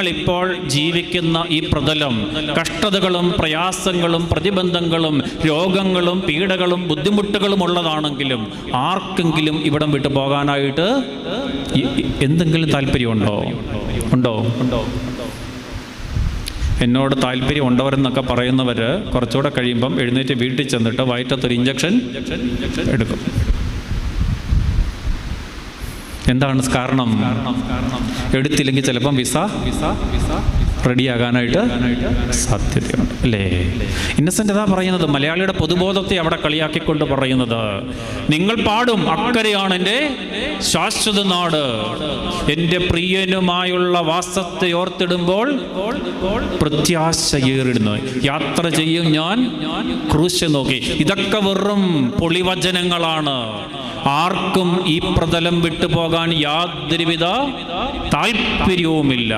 ഇപ്പോൾ ജീവിക്കുന്ന ഈ പ്രതലം കഷ്ടതകളും പ്രയാസങ്ങളും പ്രതിബന്ധങ്ങളും രോഗങ്ങളും പീഡകളും ബുദ്ധിമുട്ടുകളും ഉള്ളതാണെങ്കിലും ആർക്കെങ്കിലും ഇവിടം വിട്ടു പോകാനായിട്ട് എന്തെങ്കിലും താല്പര്യമുണ്ടോ? ഉണ്ടോ? എന്നോട് താല്പര്യം ഉണ്ടവരെന്നൊക്കെ പറയുന്നവർ കുറച്ചുകൂടെ കഴിയുമ്പം എഴുന്നേറ്റ് വീട്ടിൽ ചെന്നിട്ട് വയറ്റത്തൊരു ഇഞ്ചക്ഷൻ എടുക്കും. എന്താണ് കാരണം? എടുത്തില്ലെങ്കിൽ ചിലപ്പം വിസ റെഡിയാകാനായിട്ട് സാധ്യതയുണ്ട് അല്ലേ? ഇന്നസെൻ്റ് അതാ പറയുന്നത്. മലയാളിയുടെ പൊതുബോധത്തെ അവിടെ കളിയാക്കിക്കൊണ്ട് പറയുന്നത്, നിങ്ങൾ പാടും അക്കരെയാണ് എൻ്റെ ശാശ്വത നാട്, എൻ്റെ പ്രിയനുമായുള്ള വാസത്തെ ഓർത്തിടുമ്പോൾ പ്രത്യാശയേറിടുന്നു, യാത്ര ചെയ്യും ഞാൻ ക്രൂശ് നോക്കി. ഇതൊക്കെ വെറും പൊളിവചനങ്ങളാണ്. ആർക്കും ഈ പ്രതലം വിട്ടുപോകാൻ യാതൊരുവിധ താല്പര്യവുമില്ല.